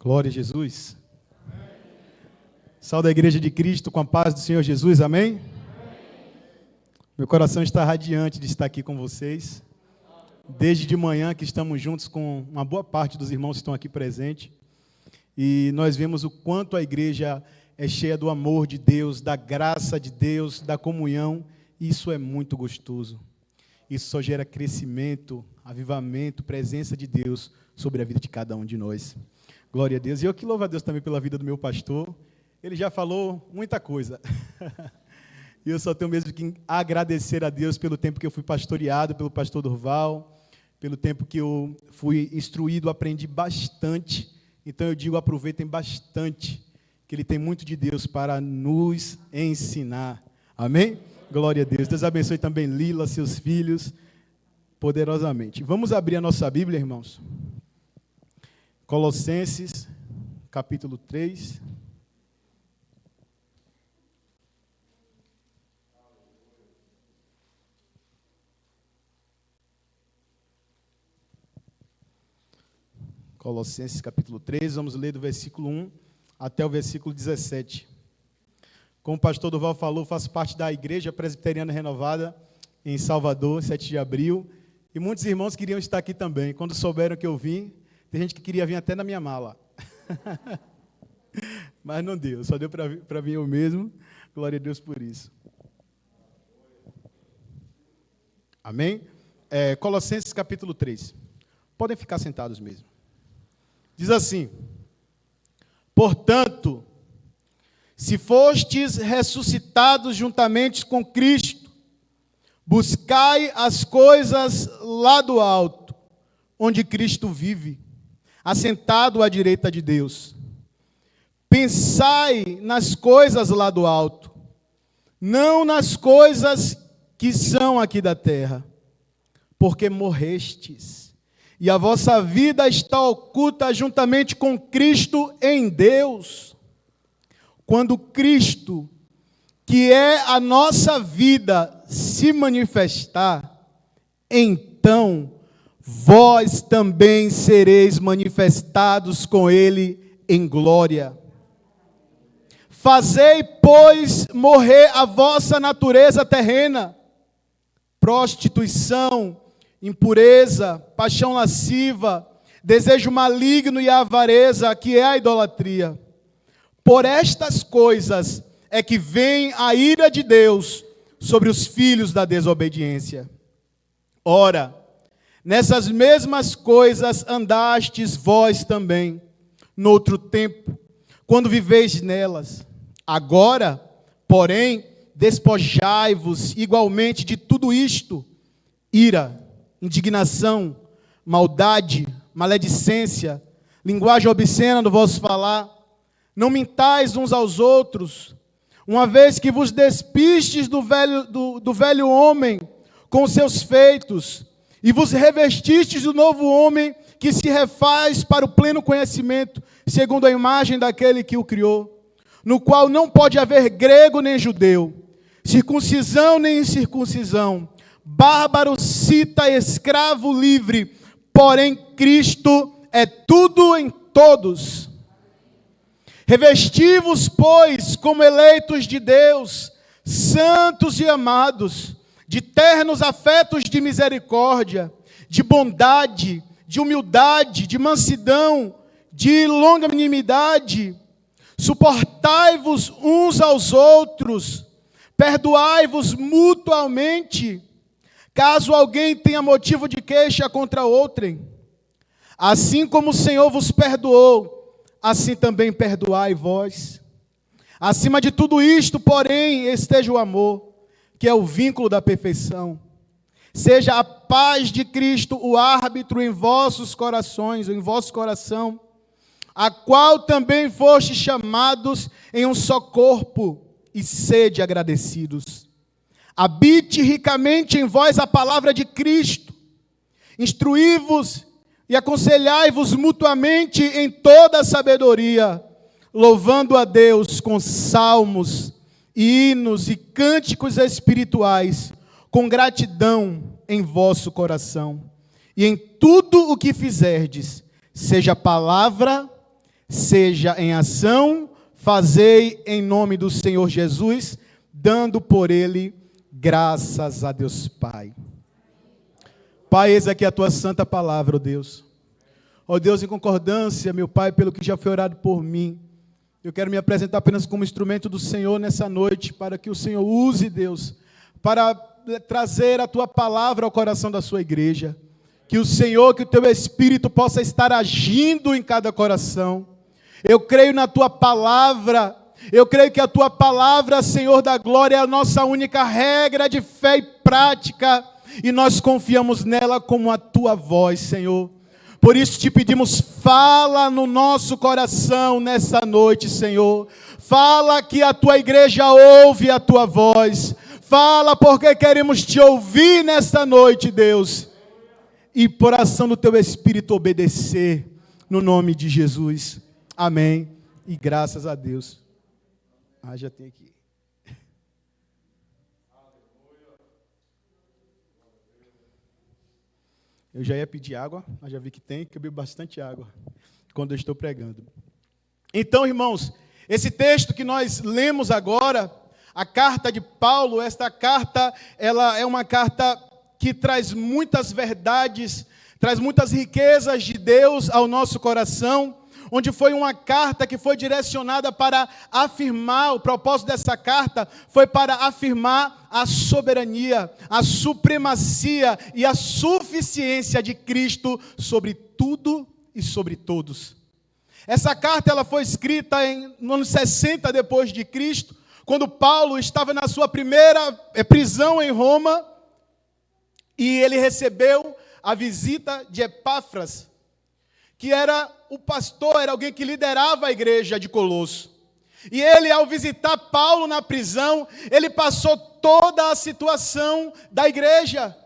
Glória a Jesus. Salve a Igreja de Cristo com a paz do Senhor Jesus, amém? Meu coração está radiante de estar aqui com vocês. Desde de manhã que estamos juntos com uma boa parte dos irmãos que estão aqui presentes. E nós vemos o quanto a igreja é cheia do amor de Deus, da graça de Deus, da comunhão. Isso é muito gostoso. Isso só gera crescimento, avivamento, presença de Deus sobre a vida de cada um de nós. Glória a Deus. E eu que louvo a Deus também pela vida do meu pastor. Ele já falou muita coisa. E eu só tenho mesmo que agradecer a Deus pelo tempo que eu fui pastoreado, pelo pastor Durval, pelo tempo que eu fui instruído, aprendi bastante. Então eu digo, aproveitem bastante, que Ele tem muito de Deus para nos ensinar. Amém? Glória a Deus. Deus abençoe também Lila, seus filhos, poderosamente. Vamos abrir a nossa Bíblia, irmãos. Colossenses, capítulo 3. Colossenses, capítulo 3, vamos ler do versículo 1 até o versículo 17. Como o pastor Durval falou, faço parte da Igreja Presbiteriana Renovada, em Salvador, 7 de abril, e muitos irmãos queriam estar aqui também. Quando souberam que eu vim, tem gente que queria vir até na minha mala. Mas não deu, só deu para vir eu mesmo. Glória a Deus por isso. Amém? Colossenses capítulo 3. Podem ficar sentados mesmo. Diz assim: portanto, se fostes ressuscitados juntamente com Cristo, buscai as coisas lá do alto, onde Cristo vive, assentado à direita de Deus. Pensai nas coisas lá do alto, não nas coisas que são aqui da terra, porque morrestes, e a vossa vida está oculta juntamente com Cristo em Deus. Quando Cristo, que é a nossa vida, se manifestar, então vós também sereis manifestados com Ele em glória. Fazei, pois, morrer a vossa natureza terrena, prostituição, impureza, paixão lasciva, desejo maligno e avareza, que é a idolatria. Por estas coisas é que vem a ira de Deus sobre os filhos da desobediência. Ora, nessas mesmas coisas andastes vós também, noutro tempo, quando viveis nelas. Agora, porém, despojai-vos igualmente de tudo isto: ira, indignação, maldade, maledicência, linguagem obscena do vosso falar. Não mintais uns aos outros, uma vez que vos despistes do velho homem com os seus feitos, e vos revestistes do novo homem, que se refaz para o pleno conhecimento, segundo a imagem daquele que o criou, no qual não pode haver grego nem judeu, circuncisão nem incircuncisão, bárbaro, cita, escravo, livre, porém Cristo é tudo em todos. Revesti-vos, pois, como eleitos de Deus, santos e amados, de ternos afetos de misericórdia, de bondade, de humildade, de mansidão, de longanimidade. Suportai-vos uns aos outros, perdoai-vos mutuamente, caso alguém tenha motivo de queixa contra outrem. Assim como o Senhor vos perdoou, assim também perdoai vós. Acima de tudo isto, porém, esteja o amor, que é o vínculo da perfeição. Seja a paz de Cristo o árbitro em vossos corações, em vosso coração, a qual também fostes chamados em um só corpo, e sede agradecidos. Habite ricamente em vós a palavra de Cristo, instruí-vos e aconselhai-vos mutuamente em toda a sabedoria, louvando a Deus com salmos, hinos e cânticos espirituais, com gratidão em vosso coração. E em tudo o que fizerdes, seja palavra, seja em ação, fazei em nome do Senhor Jesus, dando por ele graças a Deus Pai. Pai, eis aqui a tua santa palavra, ó Deus. Ó Deus, em concordância, meu Pai, pelo que já foi orado por mim, eu quero me apresentar apenas como instrumento do Senhor nessa noite, para que o Senhor use, Deus, para trazer a tua palavra ao coração da sua igreja. Que o Senhor, que o teu Espírito possa estar agindo em cada coração. Eu creio na tua palavra. Eu creio que a tua palavra, Senhor da glória, é a nossa única regra de fé e prática. E nós confiamos nela como a tua voz, Senhor. Por isso te pedimos, fala no nosso coração nessa noite, Senhor. Fala que a tua igreja ouve a tua voz. Fala porque queremos te ouvir nessa noite, Deus. E por ação do teu Espírito obedecer, no nome de Jesus. Amém. E graças a Deus. Já tem aqui. Eu já ia pedir água, mas já vi que tem, que eu bebo bastante água quando eu estou pregando. Então, irmãos, esse texto que nós lemos agora, a carta de Paulo, esta carta, ela é uma carta que traz muitas verdades, traz muitas riquezas de Deus ao nosso coração, onde foi uma carta que foi direcionada para afirmar, o propósito dessa carta foi para afirmar a soberania, a supremacia e a suficiência de Cristo sobre tudo e sobre todos. Essa carta ela foi escrita no ano 60 depois de Cristo, quando Paulo estava na sua primeira prisão em Roma, e ele recebeu a visita de Epáfras, que era o pastor, era alguém que liderava a igreja de Colosso. E ele, ao visitar Paulo na prisão, ele passou toda a situação da igreja.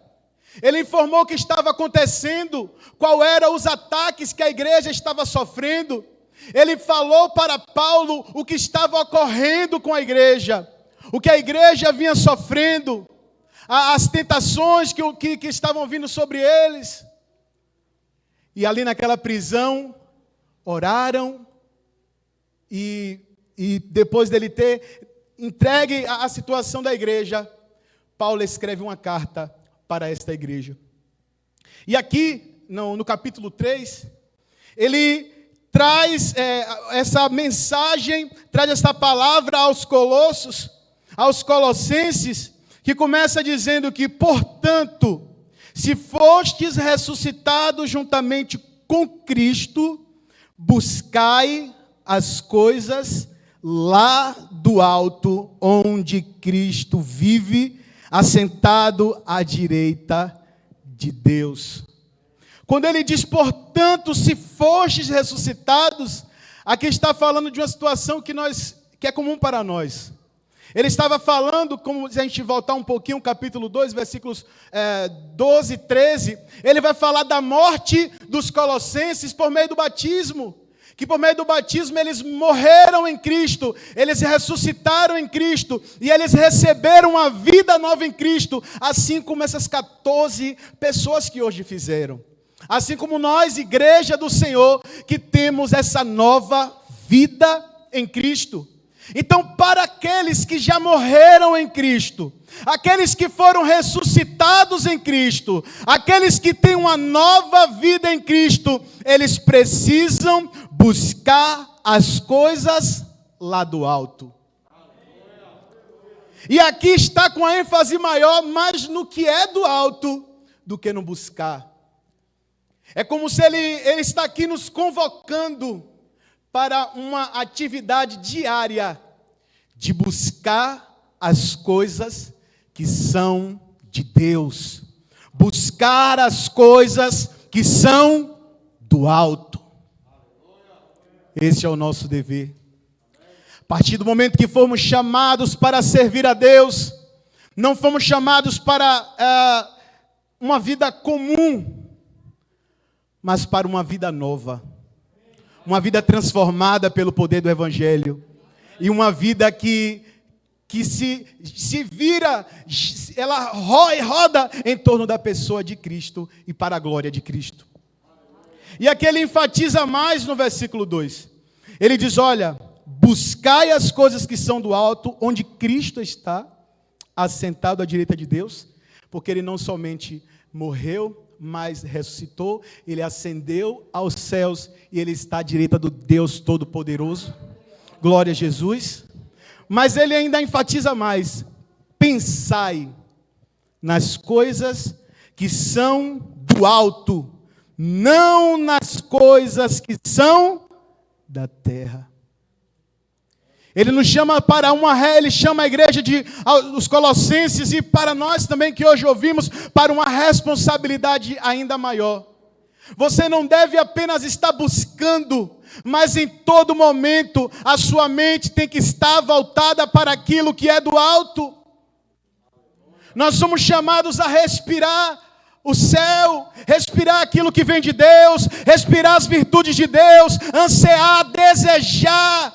Ele informou o que estava acontecendo, qual eram os ataques que a igreja estava sofrendo. Ele falou para Paulo o que estava ocorrendo com a igreja, o que a igreja vinha sofrendo, as tentações que estavam vindo sobre eles. E ali naquela prisão, oraram, e depois dele ter entregue a situação da igreja, Paulo escreve uma carta para esta igreja. E aqui, no capítulo 3, ele traz essa mensagem, traz essa palavra aos Colossos, aos Colossenses, que começa dizendo que, portanto, se fostes ressuscitados juntamente com Cristo, buscai as coisas lá do alto, onde Cristo vive, assentado à direita de Deus. Quando ele diz, portanto, se fostes ressuscitados, aqui está falando de uma situação que é comum para nós. Ele estava falando, como se a gente voltar um pouquinho, capítulo 2, versículos 12 e 13, ele vai falar da morte dos colossenses por meio do batismo, que por meio do batismo eles morreram em Cristo, eles ressuscitaram em Cristo, e eles receberam uma vida nova em Cristo, assim como essas 14 pessoas que hoje fizeram. Assim como nós, igreja do Senhor, que temos essa nova vida em Cristo. Então, para aqueles que já morreram em Cristo, aqueles que foram ressuscitados em Cristo, aqueles que têm uma nova vida em Cristo, eles precisam buscar as coisas lá do alto. E aqui está com a ênfase maior, mais no que é do alto do que no buscar. É como se ele está aqui nos convocando para uma atividade diária de buscar as coisas que são de Deus. Buscar as coisas que são do alto. Esse é o nosso dever. A partir do momento que fomos chamados para servir a Deus, não fomos chamados para uma vida comum, mas para uma vida nova. Uma vida transformada pelo poder do Evangelho. E uma vida que se vira, ela roda em torno da pessoa de Cristo e para a glória de Cristo. E aqui ele enfatiza mais no versículo 2. Ele diz, olha, buscai as coisas que são do alto, onde Cristo está, assentado à direita de Deus, porque ele não somente morreu, mas ressuscitou, ele ascendeu aos céus, e ele está à direita do Deus Todo-Poderoso. Glória a Jesus. Mas ele ainda enfatiza mais, pensai nas coisas que são do alto, não nas coisas que são da terra. Ele nos chama para ele chama a igreja os colossenses e para nós também que hoje ouvimos, para uma responsabilidade ainda maior. Você não deve apenas estar buscando, mas em todo momento a sua mente tem que estar voltada para aquilo que é do alto. Nós somos chamados a respirar o céu, respirar aquilo que vem de Deus, respirar as virtudes de Deus, ansiar, desejar,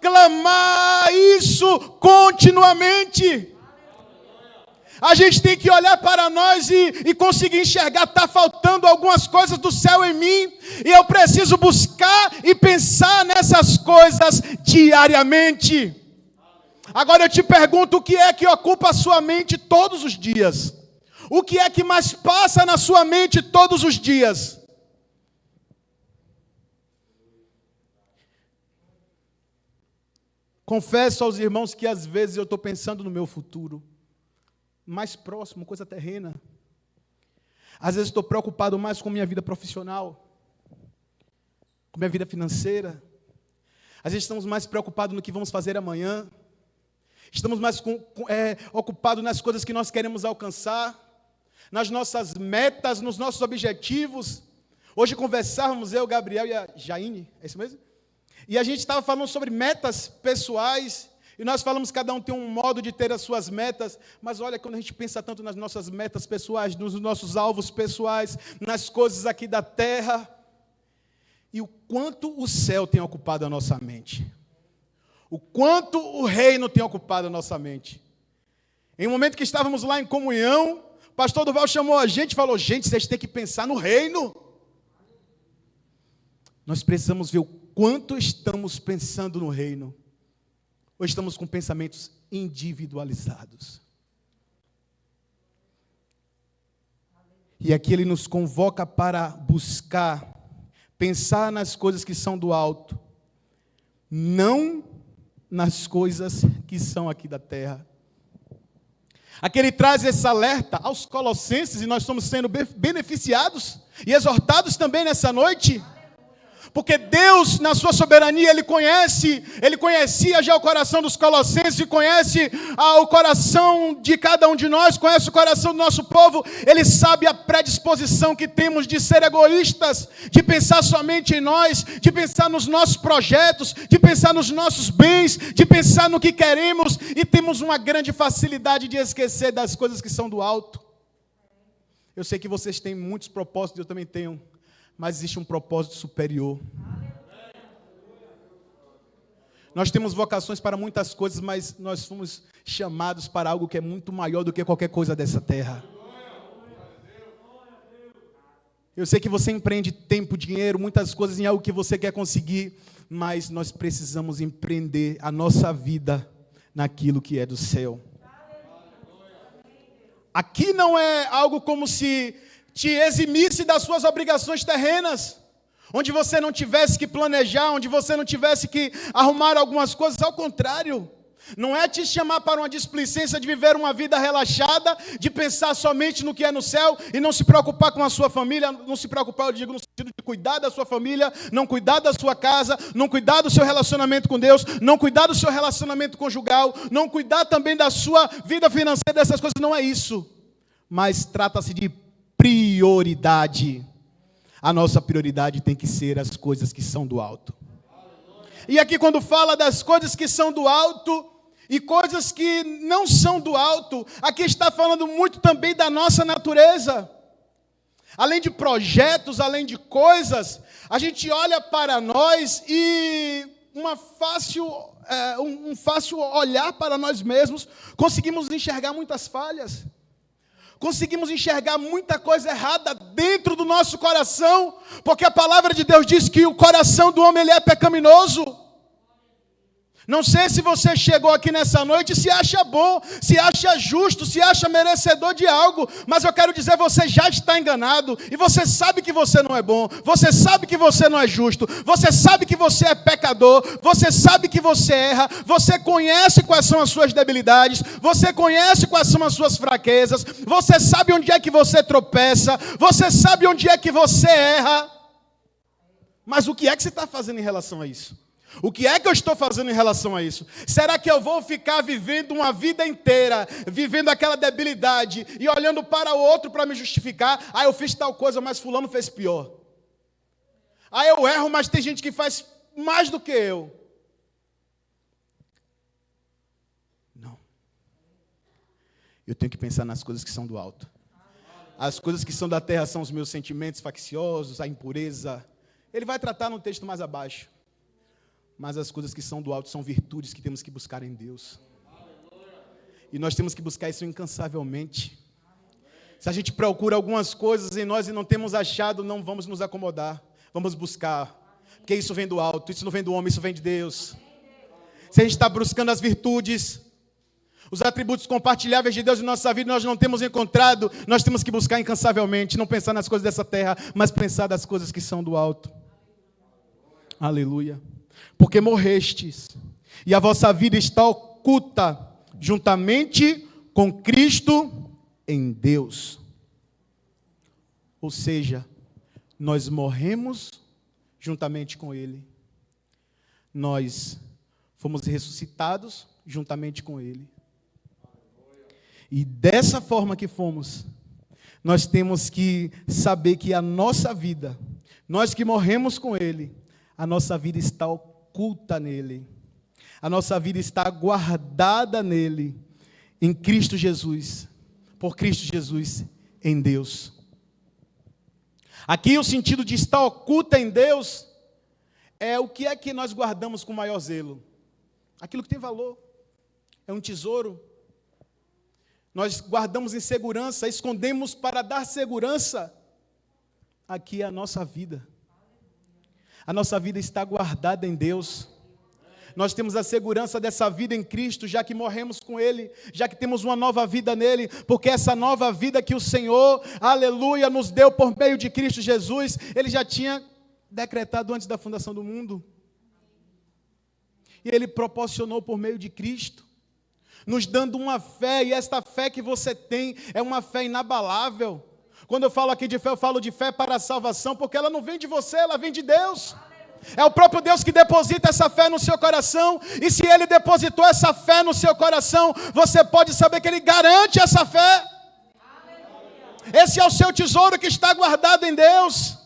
clamar isso continuamente. A gente tem que olhar para nós e conseguir enxergar, está faltando algumas coisas do céu em mim, e eu preciso buscar e pensar nessas coisas diariamente. Agora eu te pergunto, o que é que ocupa a sua mente todos os dias? O que é que mais passa na sua mente todos os dias? Confesso aos irmãos que às vezes eu estou pensando no meu futuro, mais próximo, coisa terrena. Às vezes estou preocupado mais com minha vida profissional, com minha vida financeira. Às vezes estamos mais preocupados no que vamos fazer amanhã. Estamos mais ocupados nas coisas que nós queremos alcançar, nas nossas metas, nos nossos objetivos. Hoje conversávamos, eu, Gabriel e a Jaine, é isso mesmo? E a gente estava falando sobre metas pessoais, e nós falamos que cada um tem um modo de ter as suas metas, mas olha, quando a gente pensa tanto nas nossas metas pessoais, nos nossos alvos pessoais, nas coisas aqui da terra, e o quanto o céu tem ocupado a nossa mente, o quanto o reino tem ocupado a nossa mente. Em um momento que estávamos lá em comunhão, o pastor Duval chamou a gente e falou, gente, vocês têm que pensar no reino. Nós precisamos ver o quanto estamos pensando no reino, ou estamos com pensamentos individualizados. E aqui ele nos convoca para buscar, pensar nas coisas que são do alto, não nas coisas que são aqui da terra. Aqui ele traz esse alerta aos colossenses, e nós estamos sendo beneficiados e exortados também nessa noite. Porque Deus, na sua soberania, Ele conhecia já o coração dos colossenses, e conhece o coração de cada um de nós, conhece o coração do nosso povo. Ele sabe a predisposição que temos de ser egoístas, de pensar somente em nós, de pensar nos nossos projetos, de pensar nos nossos bens, de pensar no que queremos, e temos uma grande facilidade de esquecer das coisas que são do alto. Eu sei que vocês têm muitos propósitos, eu também tenho, mas existe um propósito superior. Nós temos vocações para muitas coisas, mas nós fomos chamados para algo que é muito maior do que qualquer coisa dessa terra. Eu sei que você empreende tempo, dinheiro, muitas coisas em algo que você quer conseguir, mas nós precisamos empreender a nossa vida naquilo que é do céu. Aqui não é algo como se te eximisse das suas obrigações terrenas, onde você não tivesse que planejar, onde você não tivesse que arrumar algumas coisas. Ao contrário, não é te chamar para uma displicência de viver uma vida relaxada, de pensar somente no que é no céu e não se preocupar com a sua família, não se preocupar, eu digo, no sentido de cuidar da sua família, não cuidar da sua casa, não cuidar do seu relacionamento com Deus, não cuidar do seu relacionamento conjugal, não cuidar também da sua vida financeira, dessas coisas. Não é isso, mas trata-se de prioridade. A nossa prioridade tem que ser as coisas que são do alto. E aqui quando fala das coisas que são do alto e coisas que não são do alto, aqui está falando muito também da nossa natureza. Além de projetos, além de coisas, a gente olha para nós e um fácil olhar para nós mesmos, conseguimos enxergar muitas falhas. conseguimos enxergar muita coisa errada dentro do nosso coração, porque a palavra de Deus diz que o coração do homem ele é pecaminoso. Não sei se você chegou aqui nessa noite e se acha bom, se acha justo, se acha merecedor de algo, mas eu quero dizer, você já está enganado, e você sabe que você não é bom, você sabe que você não é justo, você sabe que você é pecador, você sabe que você erra, você conhece quais são as suas debilidades, você conhece quais são as suas fraquezas, você sabe onde é que você tropeça, você sabe onde é que você erra, mas o que é que você está fazendo em relação a isso? O que é que eu estou fazendo em relação a isso? Será que eu vou ficar vivendo uma vida inteira, vivendo aquela debilidade e olhando para o outro para me justificar? Ah, eu fiz tal coisa, mas fulano fez pior. Ah, eu erro, mas tem gente que faz mais do que eu. Não. Eu tenho que pensar nas coisas que são do alto. As coisas que são da terra são os meus sentimentos facciosos, a impureza. Ele vai tratar no texto mais abaixo. Mas as coisas que são do alto são virtudes que temos que buscar em Deus. E nós temos que buscar isso incansavelmente. Se a gente procura algumas coisas em nós e não temos achado, não vamos nos acomodar. Vamos buscar. Porque isso vem do alto, isso não vem do homem, isso vem de Deus. Se a gente está buscando as virtudes, os atributos compartilháveis de Deus em nossa vida, nós não temos encontrado, nós temos que buscar incansavelmente. Não pensar nas coisas dessa terra, mas pensar das coisas que são do alto. Aleluia. Porque morrestes, e a vossa vida está oculta, juntamente com Cristo em Deus. Ou seja, nós morremos juntamente com Ele. Nós fomos ressuscitados juntamente com Ele. E dessa forma que fomos, nós temos que saber que a nossa vida, nós que morremos com Ele, a nossa vida está oculta nele. A nossa vida está guardada nele, em Cristo Jesus, por Cristo Jesus, em Deus. Aqui o sentido de estar oculta em Deus é o que é que nós guardamos com maior zelo. Aquilo que tem valor, é um tesouro. Nós guardamos em segurança, escondemos para dar segurança. Aqui é a nossa vida. A nossa vida está guardada em Deus. Nós temos a segurança dessa vida em Cristo, já que morremos com Ele, já que temos uma nova vida nele, porque essa nova vida que o Senhor, aleluia, nos deu por meio de Cristo Jesus, Ele já tinha decretado antes da fundação do mundo. E Ele proporcionou por meio de Cristo, nos dando uma fé, e esta fé que você tem é uma fé inabalável. Quando eu falo aqui de fé, eu falo de fé para a salvação, porque ela não vem de você, ela vem de Deus. É o próprio Deus que deposita essa fé no seu coração, e se Ele depositou essa fé no seu coração, você pode saber que Ele garante essa fé. Esse é o seu tesouro que está guardado em Deus.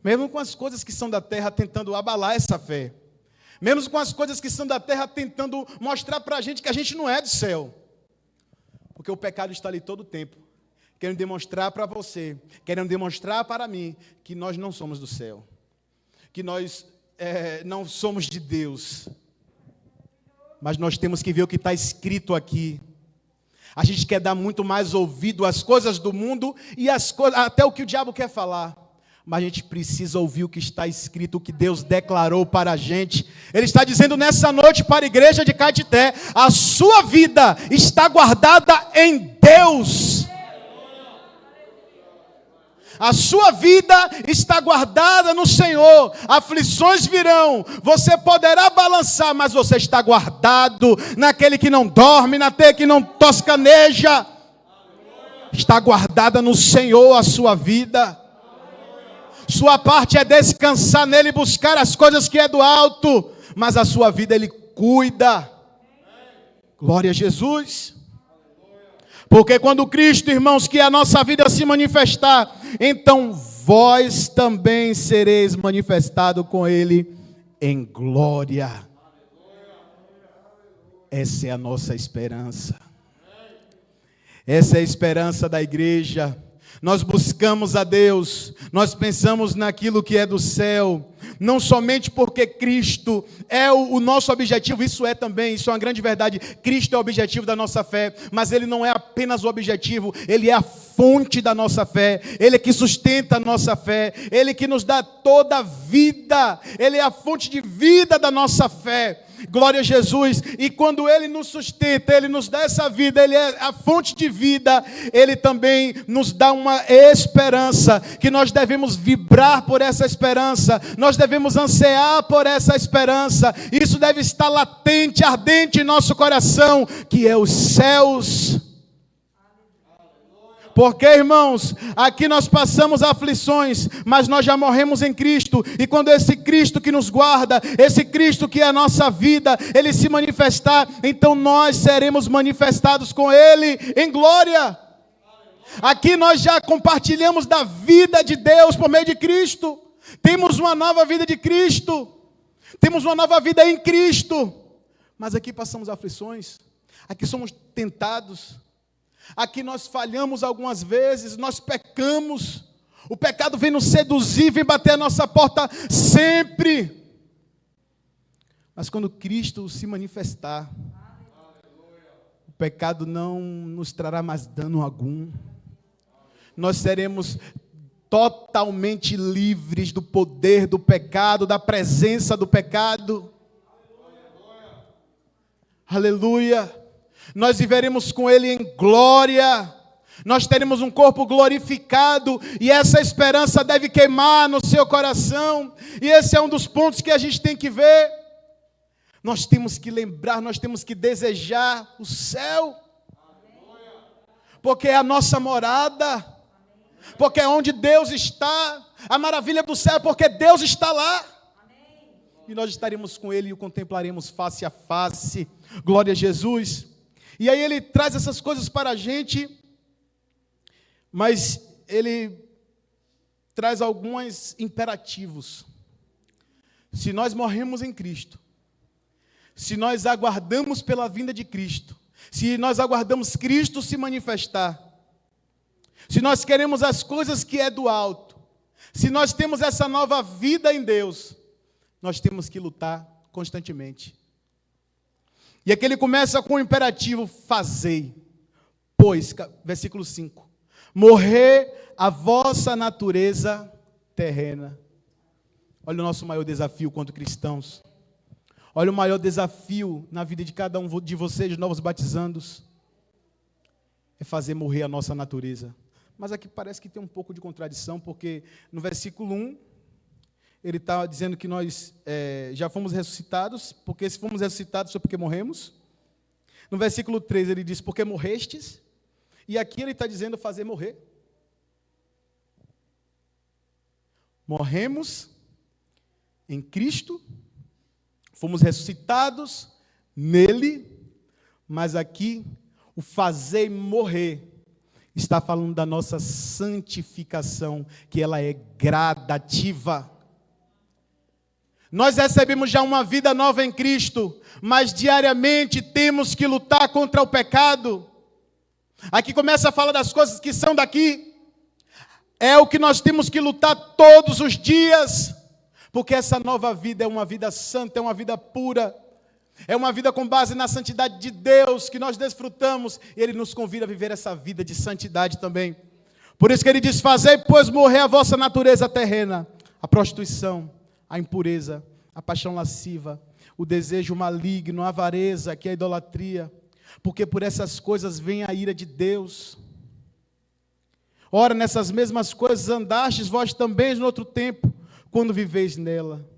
Mesmo com as coisas que são da terra tentando abalar essa fé, mesmo com as coisas que são da terra tentando mostrar para a gente que a gente não é do céu, porque o pecado está ali todo o tempo, querendo demonstrar para você, querendo demonstrar para mim, que nós não somos do céu, que nós não somos de Deus, mas nós temos que ver o que está escrito aqui. A gente quer dar muito mais ouvido às coisas do mundo, e até o que o diabo quer falar, mas a gente precisa ouvir o que está escrito, o que Deus declarou para a gente. Ele está dizendo nessa noite para a igreja de Caetité: a sua vida está guardada em Deus. A sua vida está guardada no Senhor. Aflições virão, você poderá balançar, mas você está guardado naquele que não dorme, naquele que não toscaneja. Está guardada no Senhor a sua vida. Sua parte é descansar nele e buscar as coisas que é do alto, mas a sua vida Ele cuida. Glória a Jesus. Porque quando Cristo, irmãos, que a nossa vida se manifestar, então vós também sereis manifestado com Ele em glória. Essa é a nossa esperança. Essa é a esperança da igreja. Nós buscamos a Deus, nós pensamos naquilo que é do céu, não somente porque Cristo é o nosso objetivo, isso é uma grande verdade, Cristo é o objetivo da nossa fé, mas Ele não é apenas o objetivo, Ele é a fonte da nossa fé, Ele é que sustenta a nossa fé, Ele que nos dá toda a vida, Ele é a fonte de vida da nossa fé. Glória a Jesus. E quando Ele nos sustenta, Ele nos dá essa vida, Ele é a fonte de vida, Ele também nos dá uma esperança, que nós devemos vibrar por essa esperança, nós devemos ansiar por essa esperança, isso deve estar latente, ardente em nosso coração, que é os céus. Porque, irmãos, aqui nós passamos aflições, mas nós já morremos em Cristo, e quando esse Cristo que nos guarda, esse Cristo que é a nossa vida, Ele se manifestar, então nós seremos manifestados com Ele em glória. Aqui nós já compartilhamos da vida de Deus por meio de Cristo, temos uma nova vida de Cristo, temos uma nova vida em Cristo, mas aqui passamos aflições, aqui somos tentados, aqui nós falhamos algumas vezes, nós pecamos, o pecado vem nos seduzir, vem bater a nossa porta sempre. Mas quando Cristo se manifestar, o pecado não nos trará mais dano algum. Nós seremos totalmente livres do poder do pecado, da presença do pecado. Aleluia. Nós viveremos com Ele em glória, nós teremos um corpo glorificado, e essa esperança deve queimar no seu coração, e esse é um dos pontos que a gente tem que ver. Nós temos que lembrar, nós temos que desejar o céu, porque é a nossa morada, porque é onde Deus está, a maravilha do céu é porque Deus está lá, e nós estaremos com Ele e o contemplaremos face a face. Glória a Jesus. E aí Ele traz essas coisas para a gente, mas Ele traz alguns imperativos. Se nós morremos em Cristo, se nós aguardamos pela vinda de Cristo, se nós aguardamos Cristo se manifestar, se nós queremos as coisas que é do alto, se nós temos essa nova vida em Deus, nós temos que lutar constantemente. E aqui ele começa com o imperativo, fazei, pois, versículo 5, morrer a vossa natureza terrena. Olha o nosso maior desafio quanto cristãos. Olha o maior desafio na vida de cada um de vocês, novos batizandos, é fazer morrer a nossa natureza. Mas aqui parece que tem um pouco de contradição, porque no versículo 1, ele está dizendo que nós já fomos ressuscitados, porque se fomos ressuscitados foi porque morremos. No versículo 3 ele diz, porque morrestes, e aqui ele está dizendo fazer morrer. Morremos em Cristo, fomos ressuscitados nele, mas aqui o fazer morrer está falando da nossa santificação, que ela é gradativa. Nós recebemos já uma vida nova em Cristo, mas diariamente temos que lutar contra o pecado. Aqui começa a falar das coisas que são daqui. É o que nós temos que lutar todos os dias, porque essa nova vida é uma vida santa, é uma vida pura, é uma vida com base na santidade de Deus, que nós desfrutamos, e Ele nos convida a viver essa vida de santidade também. Por isso que Ele diz, fazei, pois, morrer a vossa natureza terrena, a prostituição, a impureza, a paixão lasciva, o desejo maligno, a avareza, que é a idolatria, porque por essas coisas vem a ira de Deus. Ora, nessas mesmas coisas andastes vós também no outro tempo, quando viveis nela.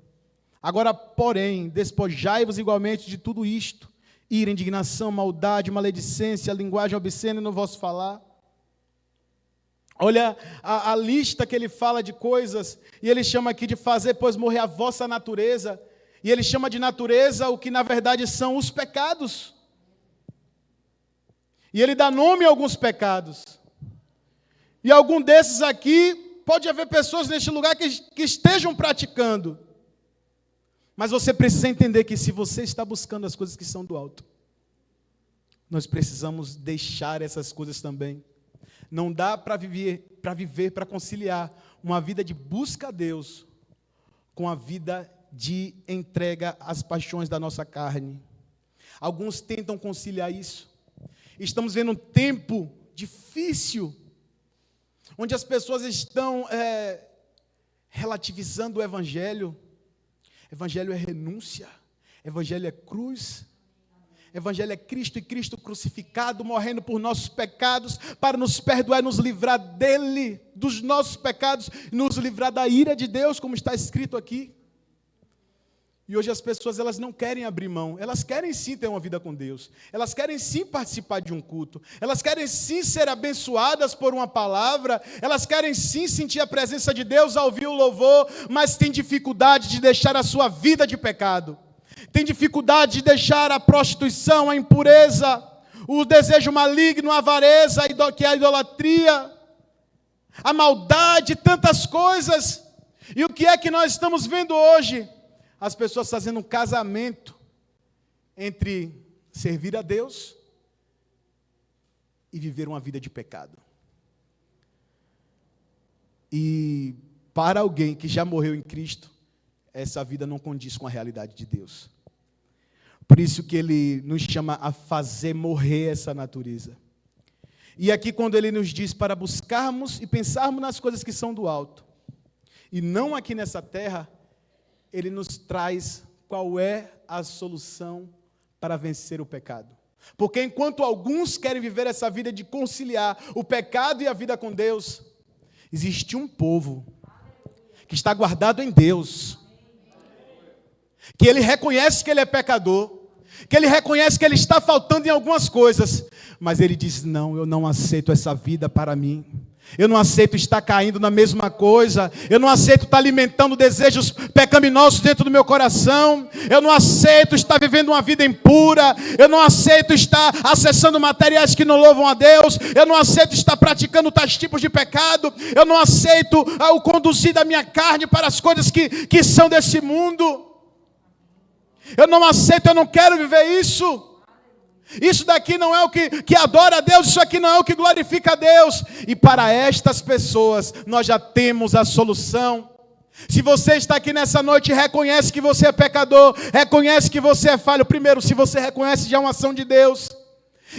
Agora, porém, despojai-vos igualmente de tudo isto, ira, indignação, maldade, maledicência, linguagem obscena no vosso falar. Olha a lista que ele fala de coisas, e ele chama aqui de fazer, pois, morrer a vossa natureza, e ele chama de natureza o que na verdade são os pecados. E ele dá nome a alguns pecados. E algum desses aqui, pode haver pessoas neste lugar que estejam praticando. Mas você precisa entender que se você está buscando as coisas que são do alto, nós precisamos deixar essas coisas também. Não dá para viver, para conciliar uma vida de busca a Deus com a vida de entrega às paixões da nossa carne. Alguns tentam conciliar isso. Estamos vendo um tempo difícil, onde as pessoas estão relativizando o Evangelho. Evangelho é renúncia, Evangelho é cruz, Evangelho é Cristo e Cristo crucificado, morrendo por nossos pecados, para nos perdoar e nos livrar dele, dos nossos pecados, e nos livrar da ira de Deus, como está escrito aqui. E hoje as pessoas, elas não querem abrir mão, elas querem sim ter uma vida com Deus, elas querem sim participar de um culto, elas querem sim ser abençoadas por uma palavra, elas querem sim sentir a presença de Deus, ouvir o louvor, mas tem dificuldade de deixar a sua vida de pecado, tem dificuldade de deixar a prostituição, a impureza, o desejo maligno, a avareza, que é a idolatria, a maldade, tantas coisas. E o que é que nós estamos vendo hoje? As pessoas fazendo um casamento entre servir a Deus e viver uma vida de pecado. E para alguém que já morreu em Cristo, essa vida não condiz com a realidade de Deus. Por isso que ele nos chama a fazer morrer essa natureza. E aqui quando ele nos diz para buscarmos e pensarmos nas coisas que são do alto, e não aqui nessa terra, ele nos traz qual é a solução para vencer o pecado. Porque enquanto alguns querem viver essa vida de conciliar o pecado e a vida com Deus, existe um povo que está guardado em Deus, que ele reconhece que ele é pecador, que ele reconhece que ele está faltando em algumas coisas, mas ele diz: não, eu não aceito essa vida para mim. Eu não aceito estar caindo na mesma coisa. Eu não aceito estar alimentando desejos pecaminosos dentro do meu coração. Eu não aceito estar vivendo uma vida impura. Eu não aceito estar acessando materiais que não louvam a Deus. Eu não aceito estar praticando tais tipos de pecado. Eu não aceito o conduzir da minha carne para as coisas que são desse mundo. Eu não aceito, eu não quero viver isso. Isso daqui não é o que adora a Deus, isso aqui não é o que glorifica a Deus. E para estas pessoas, nós já temos a solução. Se você está aqui nessa noite e reconhece que você é pecador, reconhece que você é falho, primeiro, se você reconhece, já é uma ação de Deus.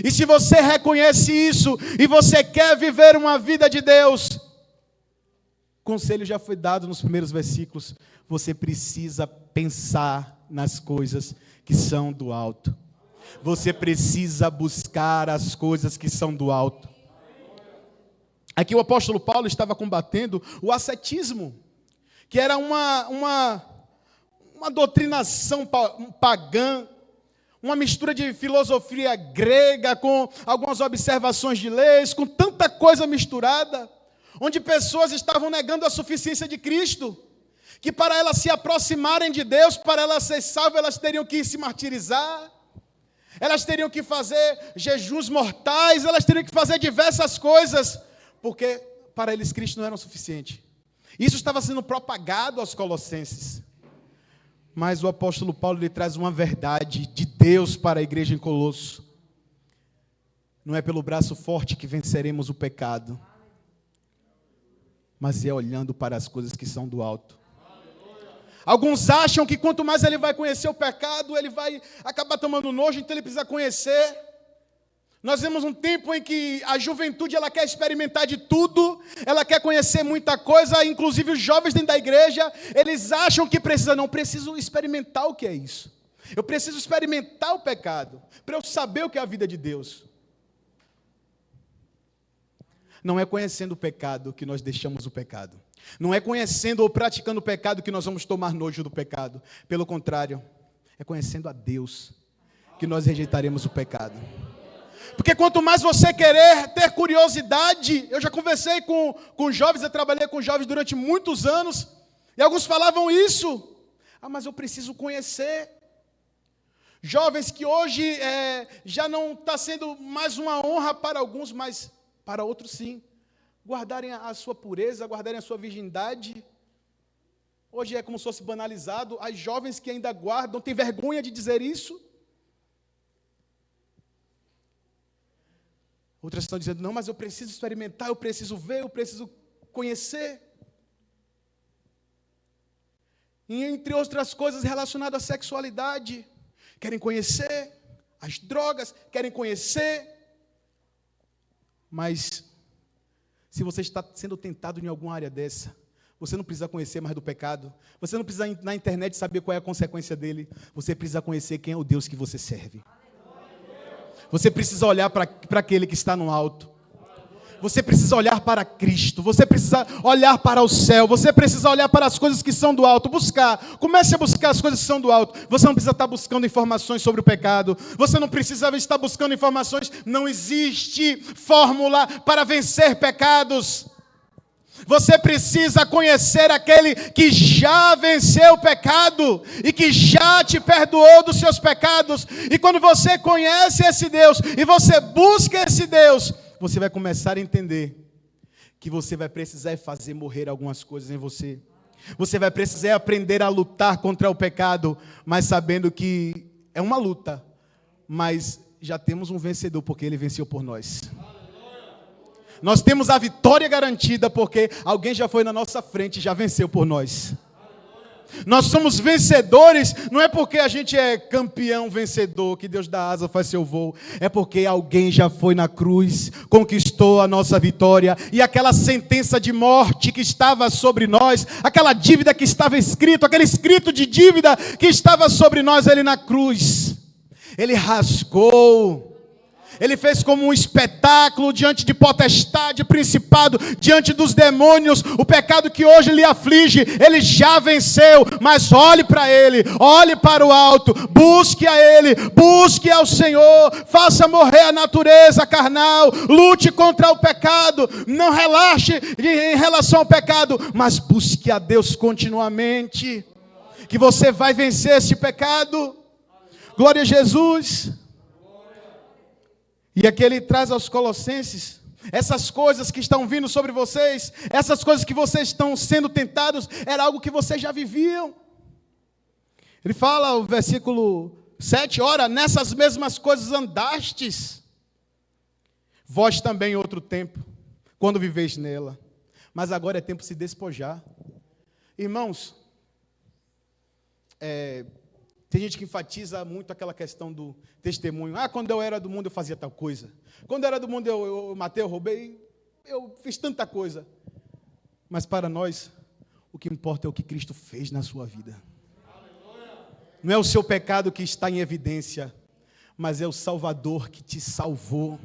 E se você reconhece isso, e você quer viver uma vida de Deus, o conselho já foi dado nos primeiros versículos, você precisa pensar nas coisas que são do alto. Você precisa buscar as coisas que são do alto. Aqui o apóstolo Paulo estava combatendo o ascetismo, que era uma doutrinação pagã, uma mistura de filosofia grega com algumas observações de leis, com tanta coisa misturada, onde pessoas estavam negando a suficiência de Cristo, que para elas se aproximarem de Deus, para elas ser salvas, elas teriam que se martirizar, elas teriam que fazer jejuns mortais, elas teriam que fazer diversas coisas, porque para eles Cristo não era o suficiente. Isso estava sendo propagado aos colossenses. Mas o apóstolo Paulo lhe traz uma verdade de Deus para a igreja em Colosso. Não é pelo braço forte que venceremos o pecado, mas é olhando para as coisas que são do alto. Alguns acham que quanto mais ele vai conhecer o pecado, ele vai acabar tomando nojo, então ele precisa conhecer. Nós vemos um tempo em que a juventude ela quer experimentar de tudo, ela quer conhecer muita coisa, inclusive os jovens dentro da igreja, eles acham que não preciso experimentar o que é isso. Eu preciso experimentar o pecado, para eu saber o que é a vida de Deus. Não é conhecendo o pecado que nós deixamos o pecado. Não é conhecendo ou praticando o pecado que nós vamos tomar nojo do pecado. Pelo contrário, é conhecendo a Deus que nós rejeitaremos o pecado. Porque quanto mais você querer ter curiosidade, eu já conversei com jovens, eu trabalhei com jovens durante muitos anos, e alguns falavam isso. Mas eu preciso conhecer. Jovens que hoje já não está sendo mais uma honra para alguns, mas para outros sim. Guardarem a sua pureza, guardarem a sua virgindade. Hoje é como se fosse banalizado. As jovens que ainda guardam, têm vergonha de dizer isso. Outras estão dizendo, não, mas eu preciso experimentar, eu preciso ver, eu preciso conhecer. E entre outras coisas relacionadas à sexualidade, querem conhecer as drogas, querem conhecer. Mas, se você está sendo tentado em alguma área dessa, você não precisa conhecer mais do pecado. Você não precisa ir na internet saber qual é a consequência dele. Você precisa conhecer quem é o Deus que você serve. Você precisa olhar para aquele que está no alto. Você precisa olhar para Cristo. Você precisa olhar para o céu. Você precisa olhar para as coisas que são do alto. Comece a buscar as coisas que são do alto. Você não precisa estar buscando informações sobre o pecado. Você não precisa estar buscando informações. Não existe fórmula para vencer pecados. Você precisa conhecer aquele que já venceu o pecado e que já te perdoou dos seus pecados. E quando você conhece esse Deus e você busca esse Deus, você vai começar a entender que você vai precisar fazer morrer algumas coisas em você. Você vai precisar aprender a lutar contra o pecado, mas sabendo que é uma luta, mas já temos um vencedor porque ele venceu por nós. Nós temos a vitória garantida porque alguém já foi na nossa frente e já venceu por nós. Nós somos vencedores, não é porque a gente é campeão vencedor, que Deus dá asa, faz seu voo. É porque alguém já foi na cruz, conquistou a nossa vitória. E aquela sentença de morte que estava sobre nós, aquela dívida que estava escrito, aquele escrito de dívida que estava sobre nós ali na cruz, Ele rasgou. Ele fez como um espetáculo diante de potestade, principado, diante dos demônios. O pecado que hoje lhe aflige, ele já venceu. Mas olhe para ele, olhe para o alto, busque a ele, busque ao Senhor, faça morrer a natureza carnal, lute contra o pecado, não relaxe em relação ao pecado, mas busque a Deus continuamente, que você vai vencer esse pecado. Glória a Jesus. E aqui ele traz aos Colossenses, essas coisas que estão vindo sobre vocês, essas coisas que vocês estão sendo tentados, era algo que vocês já viviam. Ele fala, o versículo 7, ora, nessas mesmas coisas andastes, vós também em outro tempo, quando viveis nela, mas agora é tempo de se despojar. Irmãos, tem gente que enfatiza muito aquela questão do testemunho. Quando eu era do mundo eu fazia tal coisa. Quando eu era do mundo eu matei, eu roubei, eu fiz tanta coisa. Mas para nós, o que importa é o que Cristo fez na sua vida. Não é o seu pecado que está em evidência, mas é o Salvador que te salvou.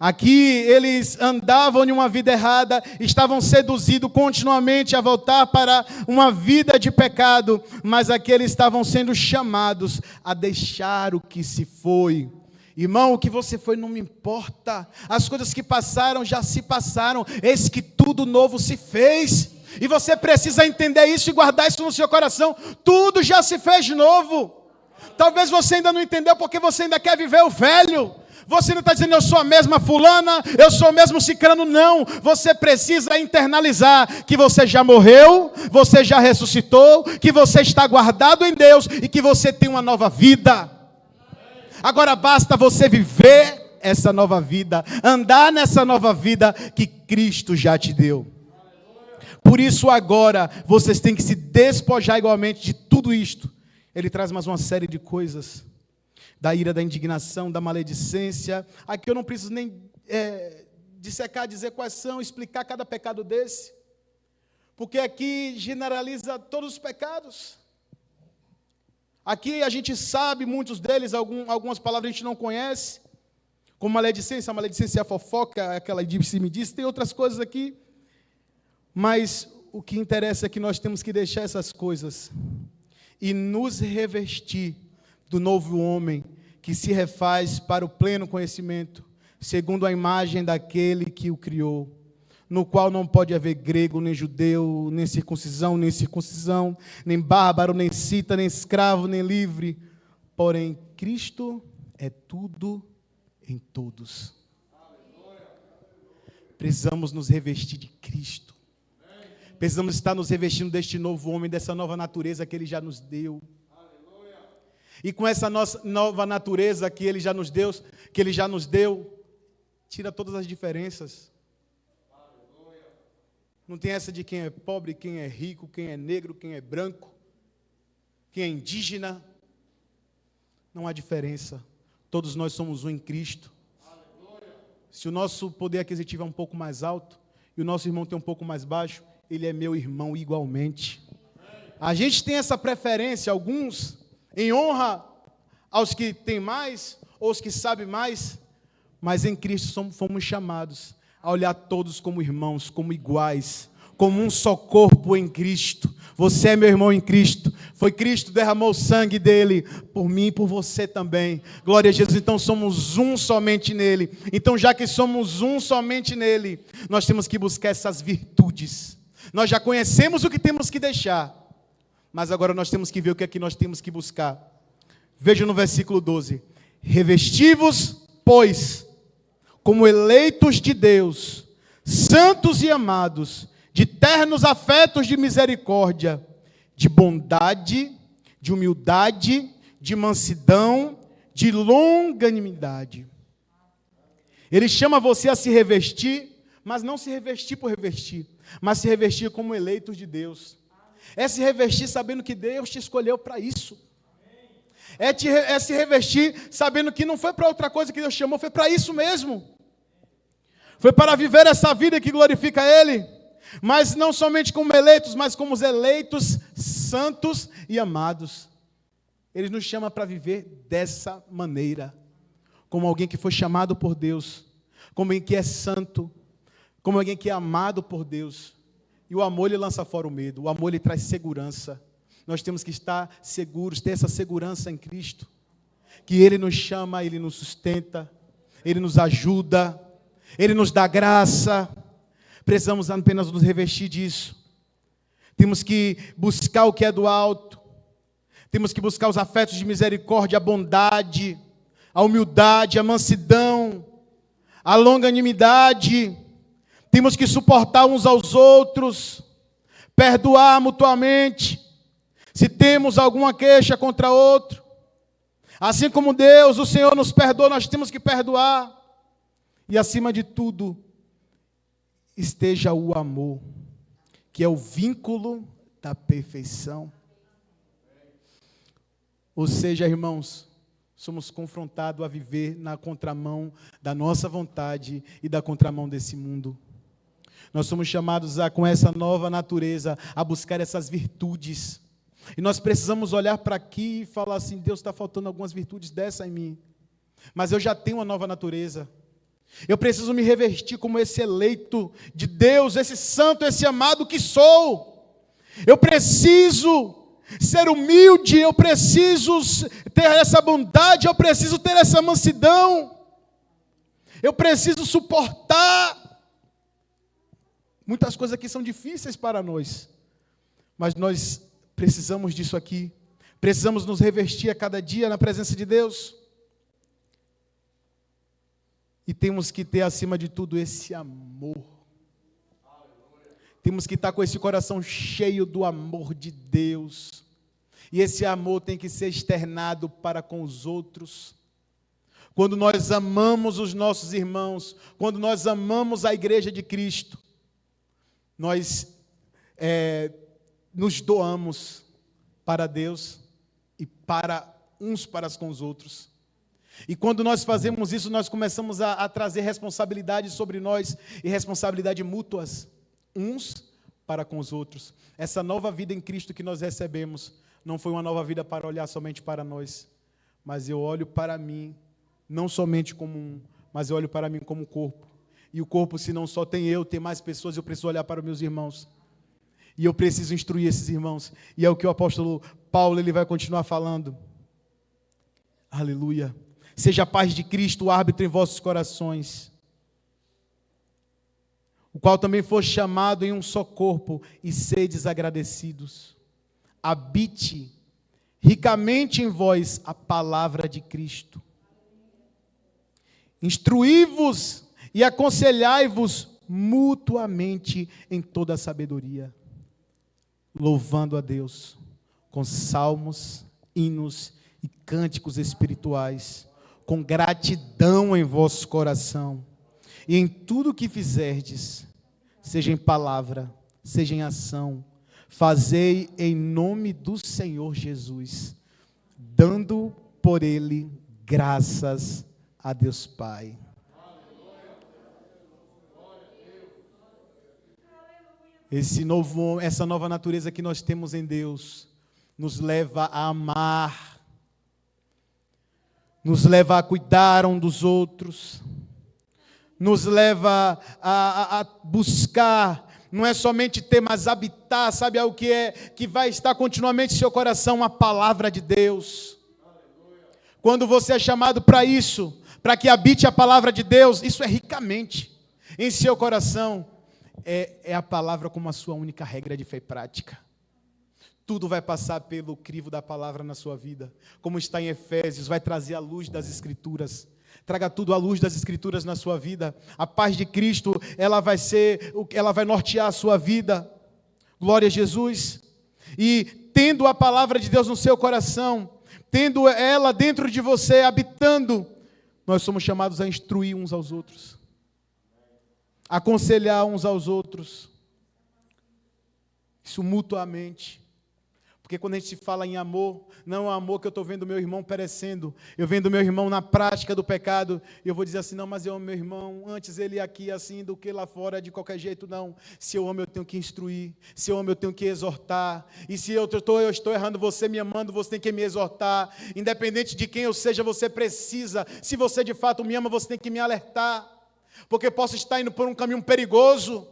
Aqui eles andavam em uma vida errada, estavam seduzidos continuamente a voltar para uma vida de pecado, mas aqui eles estavam sendo chamados a deixar o que se foi. Irmão, o que você foi não me importa, as coisas que passaram já se passaram, eis que tudo novo se fez, e você precisa entender isso e guardar isso no seu coração, tudo já se fez novo. Talvez você ainda não entendeu porque você ainda quer viver o velho. Você não está dizendo, eu sou a mesma fulana, eu sou o mesmo cicrano, não. Você precisa internalizar que você já morreu, você já ressuscitou, que você está guardado em Deus e que você tem uma nova vida. Agora basta você viver essa nova vida, andar nessa nova vida que Cristo já te deu. Por isso agora, vocês têm que se despojar igualmente de tudo isto. Ele traz mais uma série de coisas. Da ira, da indignação, da maledicência. Aqui eu não preciso nem dissecar, dizer quais são, explicar cada pecado desse. Porque aqui generaliza todos os pecados. Aqui a gente sabe muitos deles, algumas palavras a gente não conhece. Como maledicência, a maledicência é a fofoca, aquela disse-me-disse, tem outras coisas aqui. Mas o que interessa é que nós temos que deixar essas coisas e nos revestir do novo homem, que se refaz para o pleno conhecimento, segundo a imagem daquele que o criou, no qual não pode haver grego, nem judeu, nem circuncisão, nem bárbaro, nem cita, nem escravo, nem livre, porém Cristo é tudo em todos. Precisamos nos revestir de Cristo, precisamos estar nos revestindo deste novo homem, dessa nova natureza que Ele já nos deu. E com essa nossa nova natureza que Ele já nos deu, tira todas as diferenças. Não tem essa de quem é pobre, quem é rico, quem é negro, quem é branco, quem é indígena. Não há diferença. Todos nós somos um em Cristo. Se o nosso poder aquisitivo é um pouco mais alto e o nosso irmão tem um pouco mais baixo, ele é meu irmão igualmente. A gente tem essa preferência, alguns, em honra aos que têm mais, ou os que sabem mais, mas em Cristo fomos chamados a olhar todos como irmãos, como iguais, como um só corpo em Cristo. Você é meu irmão em Cristo. Foi Cristo que derramou o sangue dele por mim e por você também. Glória a Jesus. Então somos um somente nele. Então, já que somos um somente nele, nós temos que buscar essas virtudes. Nós já conhecemos o que temos que deixar, mas agora nós temos que ver o que é que nós temos que buscar. Veja no versículo 12. Revesti-vos, pois, como eleitos de Deus, santos e amados, de ternos afetos de misericórdia, de bondade, de humildade, de mansidão, de longanimidade. Ele chama você a se revestir, mas não se revestir por revestir, mas se revestir como eleitos de Deus. É se revestir sabendo que Deus te escolheu para isso. É se revestir sabendo que não foi para outra coisa que Deus chamou, foi para isso mesmo. Foi para viver essa vida que glorifica Ele. Mas não somente como eleitos, mas como os eleitos santos e amados. Ele nos chama para viver dessa maneira. Como alguém que foi chamado por Deus. Como alguém que é santo. Como alguém que é amado por Deus. E o amor, ele lança fora o medo. O amor, ele traz segurança. Nós temos que estar seguros, ter essa segurança em Cristo. Que Ele nos chama, Ele nos sustenta, Ele nos ajuda, Ele nos dá graça. Precisamos apenas nos revestir disso. Temos que buscar o que é do alto. Temos que buscar os afetos de misericórdia, a bondade, a humildade, a mansidão, a longanimidade. Temos que suportar uns aos outros, perdoar mutuamente. Se temos alguma queixa contra outro, assim como Deus, o Senhor nos perdoa, nós temos que perdoar. E acima de tudo, esteja o amor, que é o vínculo da perfeição. Ou seja, irmãos, somos confrontados a viver na contramão da nossa vontade e da contramão desse mundo. Nós somos chamados com essa nova natureza, a buscar essas virtudes. E nós precisamos olhar para aqui e falar assim, Deus, está faltando algumas virtudes dessa em mim. Mas eu já tenho uma nova natureza. Eu preciso me revestir como esse eleito de Deus, esse santo, esse amado que sou. Eu preciso ser humilde, eu preciso ter essa bondade, eu preciso ter essa mansidão. Eu preciso suportar. Muitas coisas aqui são difíceis para nós, mas nós precisamos disso aqui. Precisamos nos revestir a cada dia na presença de Deus. E temos que ter, acima de tudo, esse amor. Temos que estar com esse coração cheio do amor de Deus. E esse amor tem que ser externado para com os outros. Quando nós amamos os nossos irmãos, quando nós amamos a igreja de Cristo, nós nos doamos para Deus e para uns para com os outros. E quando nós fazemos isso, nós começamos a trazer responsabilidade sobre nós e responsabilidade mútuas, uns para com os outros. Essa nova vida em Cristo que nós recebemos não foi uma nova vida para olhar somente para nós, mas eu olho para mim, não somente como um, mas eu olho para mim como corpo. E o corpo, se não só tem eu, tem mais pessoas, eu preciso olhar para os meus irmãos. E eu preciso instruir esses irmãos. E é o que o apóstolo Paulo ele vai continuar falando. Aleluia. Seja a paz de Cristo o árbitro em vossos corações, o qual também foi chamado em um só corpo, e sedes agradecidos. Habite ricamente em vós a palavra de Cristo. Instruí-vos e aconselhai-vos mutuamente em toda a sabedoria, louvando a Deus com salmos, hinos e cânticos espirituais, com gratidão em vosso coração. E em tudo que fizerdes, seja em palavra, seja em ação, fazei em nome do Senhor Jesus, dando por Ele graças a Deus Pai. Essa nova natureza que nós temos em Deus, nos leva a amar, nos leva a cuidar um dos outros, nos leva a buscar, não é somente ter, mas habitar, sabe o que é? Que vai estar continuamente em seu coração a palavra de Deus. Quando você é chamado para isso, para que habite a palavra de Deus, isso é ricamente em seu coração. É a palavra como a sua única regra de fé e prática. Tudo vai passar pelo crivo da palavra na sua vida. Como está em Efésios, vai trazer a luz das Escrituras. Traga tudo à luz das Escrituras na sua vida. A paz de Cristo, ela vai nortear a sua vida. Glória a Jesus. E tendo a palavra de Deus no seu coração, tendo ela dentro de você, habitando, nós somos chamados a instruir uns aos outros, a aconselhar uns aos outros. Isso mutuamente. Porque quando a gente fala em amor, não é o amor que eu estou vendo meu irmão perecendo, eu vendo meu irmão na prática do pecado, e eu vou dizer assim, não, mas eu amo meu irmão, antes ele aqui assim do que lá fora, de qualquer jeito, não. Se eu amo, eu tenho que instruir, se eu amo, eu tenho que exortar, e se eu estou errando, você me amando, você tem que me exortar, independente de quem eu seja, você precisa, se você de fato me ama, você tem que me alertar, porque eu posso estar indo por um caminho perigoso,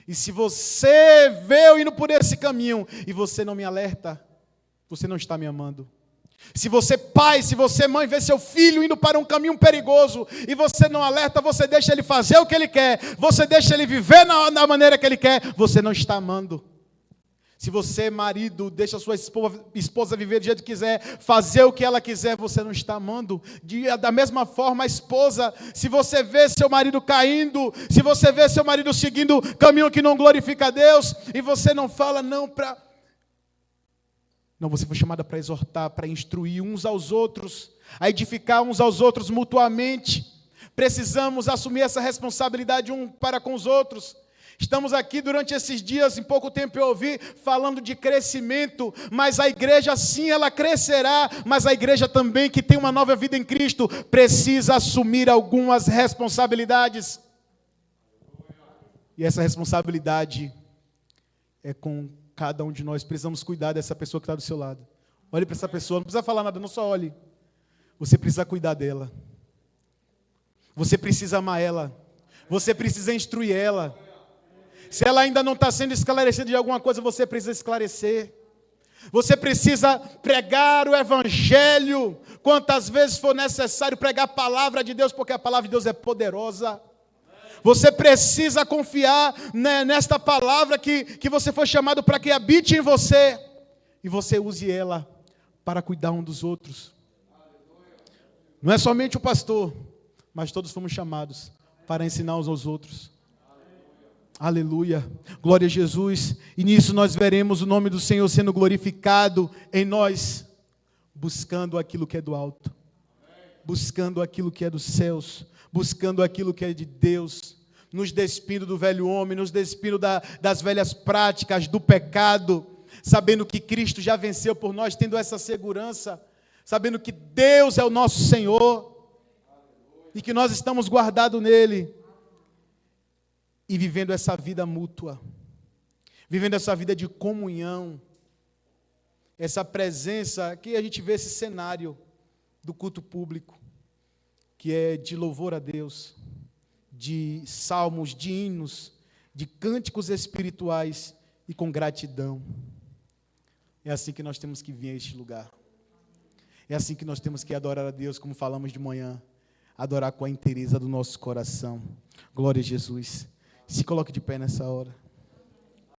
e se você vê eu indo por esse caminho e você não me alerta, você não está me amando. Se você pai, se você mãe vê seu filho indo para um caminho perigoso e você não alerta, você deixa ele fazer o que ele quer, você deixa ele viver da maneira que ele quer, você não está amando. Se você, marido, deixa a sua esposa viver do jeito que quiser, fazer o que ela quiser, você não está amando. Da mesma forma, a esposa, se você vê seu marido caindo, se você vê seu marido seguindo caminho que não glorifica a Deus, e você não fala não para... Não, você foi chamada para exortar, para instruir uns aos outros, a edificar uns aos outros mutuamente. Precisamos assumir essa responsabilidade um para com os outros. Estamos aqui durante esses dias, em pouco tempo eu ouvi, falando de crescimento, mas a igreja sim, ela crescerá, mas a igreja também, que tem uma nova vida em Cristo, precisa assumir algumas responsabilidades. E essa responsabilidade é com cada um de nós. Precisamos cuidar dessa pessoa que está do seu lado. Olhe para essa pessoa, não precisa falar nada, não só olhe. Você precisa cuidar dela. Você precisa amar ela. Você precisa instruir ela. Se ela ainda não está sendo esclarecida de alguma coisa, você precisa esclarecer. Você precisa pregar o Evangelho quantas vezes for necessário, pregar a palavra de Deus, porque a palavra de Deus é poderosa. Você precisa confiar nesta palavra que você foi chamado para que habite em você, e você use ela para cuidar um dos outros. Não é somente o pastor, mas todos fomos chamados para ensinar uns aos outros. Aleluia, glória a Jesus. E nisso nós veremos o nome do Senhor sendo glorificado em nós, buscando aquilo que é do alto, buscando aquilo que é dos céus, buscando aquilo que é de Deus, nos despindo do velho homem, nos despindo das velhas práticas, do pecado, sabendo que Cristo já venceu por nós, tendo essa segurança, sabendo que Deus é o nosso Senhor, e que nós estamos guardados nele, e vivendo essa vida mútua, vivendo essa vida de comunhão, essa presença, que a gente vê esse cenário do culto público, que é de louvor a Deus, de salmos, de hinos, de cânticos espirituais e com gratidão. É assim que nós temos que vir a este lugar. É assim que nós temos que adorar a Deus, como falamos de manhã, adorar com a inteireza do nosso coração. Glória a Jesus. Se coloque de pé nessa hora.